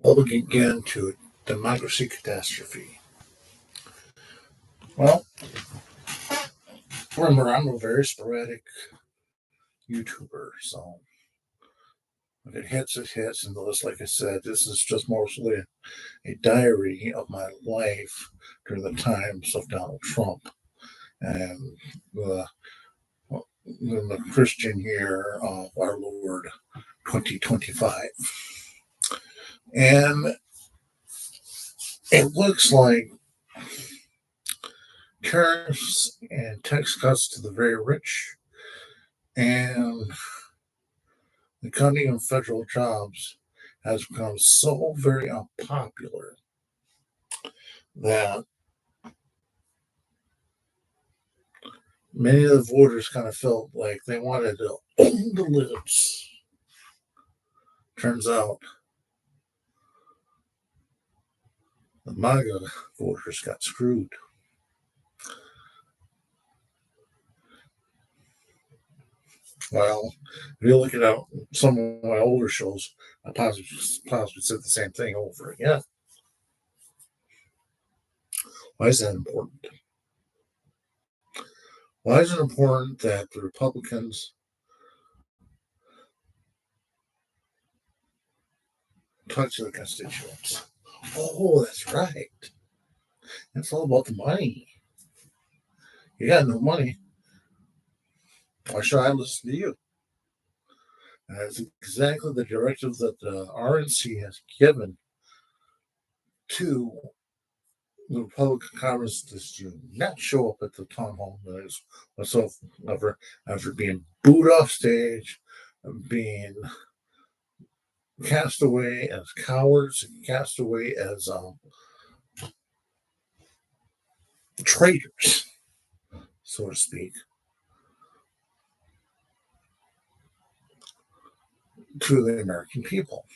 All again to democracy catastrophe. Well, remember, I'm a very sporadic YouTuber, so if it hits, it hits. And thus, like I said, this is just mostly a diary of my life during the times of Donald Trump and the, the Christian year of our Lord 2025. And it looks like tariffs and tax cuts to the very rich and the cutting of federal jobs has become so very unpopular that many of the voters kind of felt like they wanted to own the libs. Turns out the MAGA voters got screwed. Well, if you look at some of my older shows, I possibly said the same thing over again. Why is that important? Why is it important that the Republicans talk to their constituents? Oh, that's right. It's all about the money. You got no money. Why should I listen to you? And that's exactly the directive that the RNC has given to the Republican Congress is to not show up at the town hall meetings whatsoever after being booed off stage, being cast away as cowards, cast away as traitors, so to speak, to the American people.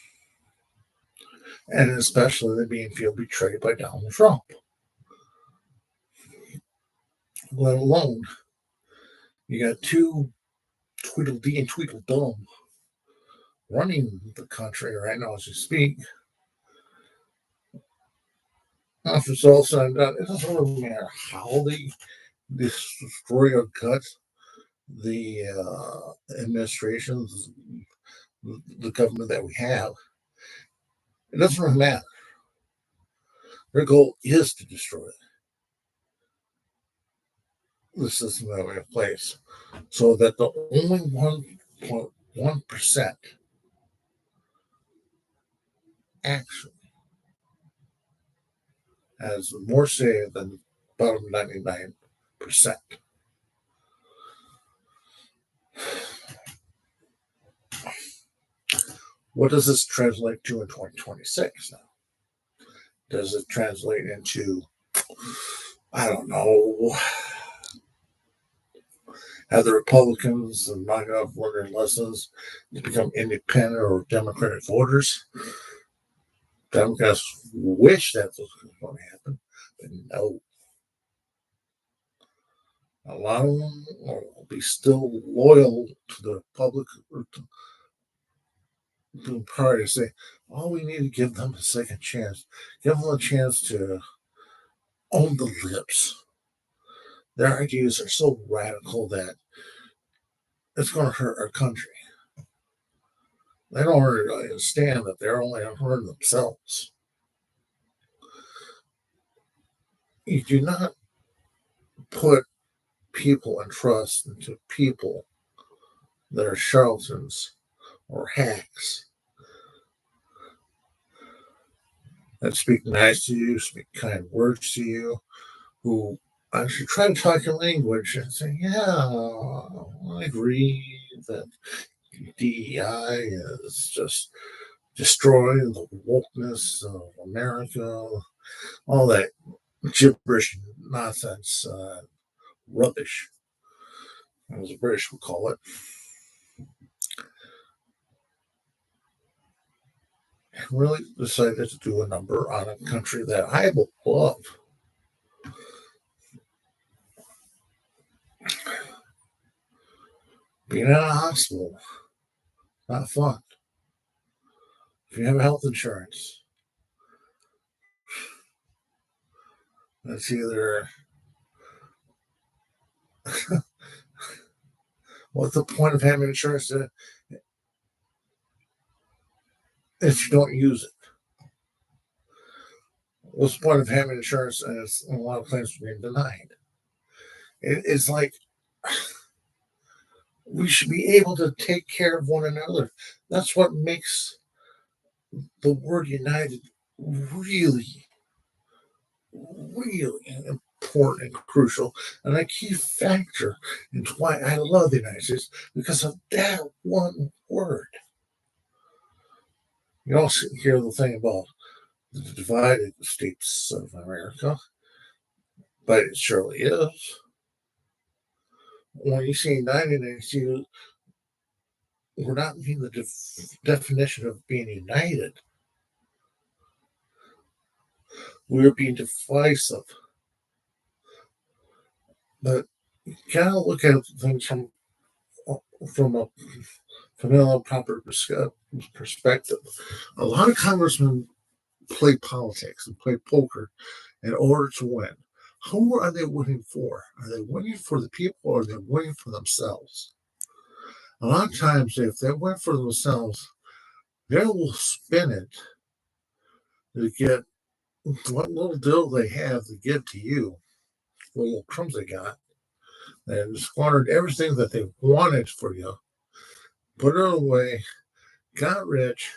And especially they being feel betrayed by Donald Trump. Let alone, you got two Tweedledee and Tweedledum running the country right now as we speak. After it's all said and done, it doesn't really matter how they destroy or cut the administration, the government that we have. It doesn't really matter. Their goal is to destroy the system that we have in place so that the only 1.1% actually has more say than the bottom 99%. What does this translate to in 2026 now? Does it translate into, I don't know, have the Republicans and MAGA have learned their lessons to become independent or Democratic voters? Democrats wish that was going to happen, but no. A lot of them will be still loyal to the public or to the party. Say, oh, we need to give them a second chance. Give them a chance to own the libs. Their ideas are so radical that it's going to hurt our country. They don't really understand that they're only hurting themselves. You do not put people and trust into people that are charlatans or hacks that speak nice to you, speak kind words to you, who actually try to talk your language and say, yeah, I agree that DEI is just destroying the wokeness of America, all that gibberish nonsense, rubbish, as the British would call it. And really decided to do a number on a country that I love. Being in a hospital, not fun. If you have health insurance, It's either what's the point of having insurance if you don't use it? What's the point of having insurance and a lot of claims being denied? It's like we should be able to take care of one another. That's what makes the word united really, really important and crucial, and a key factor into why I love the United States because of that one word. You also hear the thing about the divided states of America, but it surely is. When you see united, and you see we're not meaning the definition of being united. We're being divisive. But you gotta look at things from a vanilla proper perspective. A lot of congressmen play politics and play poker in order to win. Who are they winning for? Are they winning for the people or are they winning for themselves? A lot of times, if they win for themselves, they will spin it to get what little deal they have to give to you, the little crumbs they got, and squandered everything that they wanted for you, put it away, got rich.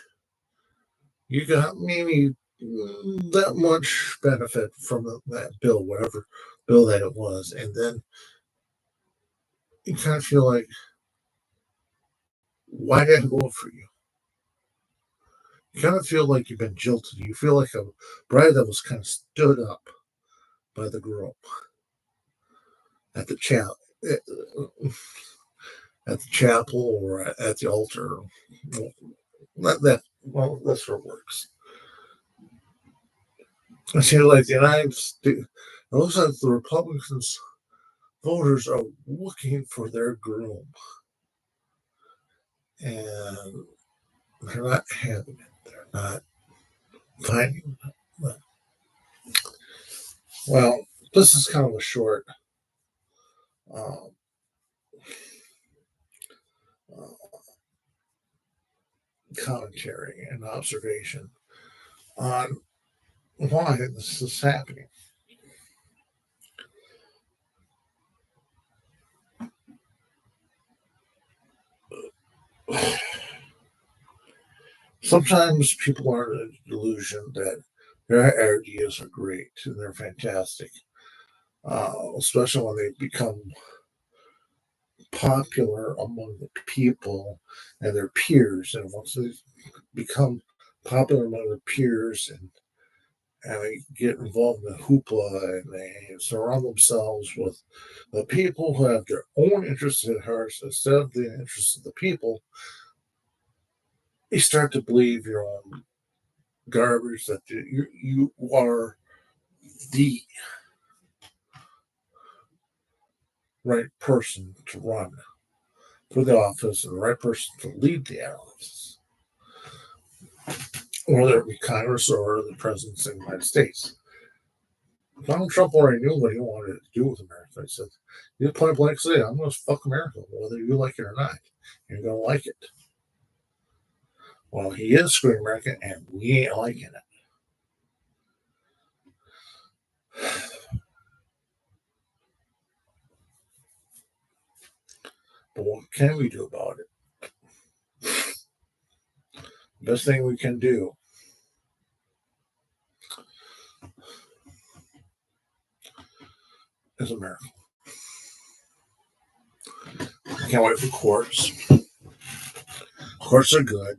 You got maybe that much benefit from that bill, whatever bill that it was, and then you kind of feel like, why did it go for you? You kind of feel like you've been jilted. You feel like a bride that was kind of stood up by the groom at the chapel, at the chapel or at the altar. Well, that's where it works. I feel like the United States, it looks like the Republicans voters are looking for their groom, and they're not having it. They're not finding it. Well, this is kind of a short uh, commentary and observation on why this is happening. Sometimes people are in a delusion that their ideas are great and they're fantastic, especially when they become popular among the people and their peers. And once they become popular among their peers and they get involved in the hoopla and they surround themselves with the people who have their own interests at heart instead of the interests of the people, you start to believe your own garbage that you are the right person to run for the office and the right person to lead the office, whether it be Congress or the President of the United States. Donald Trump already knew what he wanted to do with America. He said, "You point blank say, I'm going to fuck America, whether you like it or not. You're going to like it." Well, he is screwing America, and we ain't liking it. But what can we do about it? The best thing we can do is America. I can't wait for courts. Courts are good.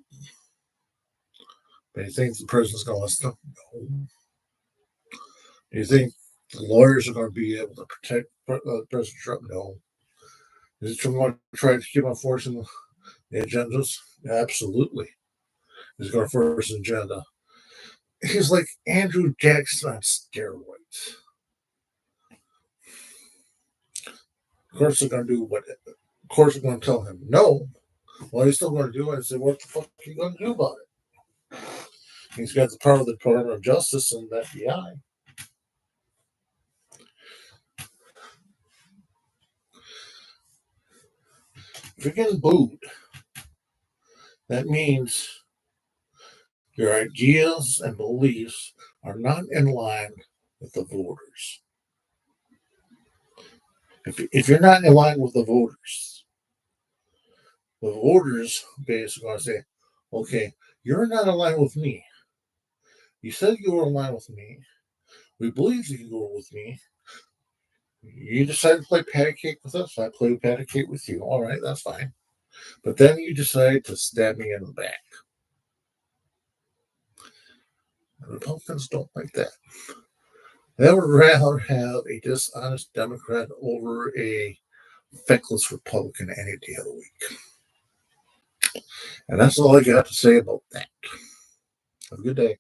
But you think the president's going to listen? No. Do you think the lawyers are going to be able to protect President Trump? No. Is Trump going to try to keep enforcing the agendas? Absolutely. He's going to force an agenda. He's like Andrew Jackson on steroids. Of course, they're going to do what? Of course, they're going to tell him no. Well, he's still going to do it and say, what the fuck are you going to do about it? He's got the power of the Department of Justice and the FBI. If you're getting booed, that means your ideas and beliefs are not in line with the voters. If you're not in line with the voters basically going to say, okay, you're not in line with me. You said you were in line with me. We believe that you were with me. You decided to play patty cake with us. I played patty cake with you. All right, that's fine. But then you decide to stab me in the back. The Republicans don't like that. They would rather have a dishonest Democrat over a feckless Republican any day of the week. And that's all I got to say about that. Have a good day.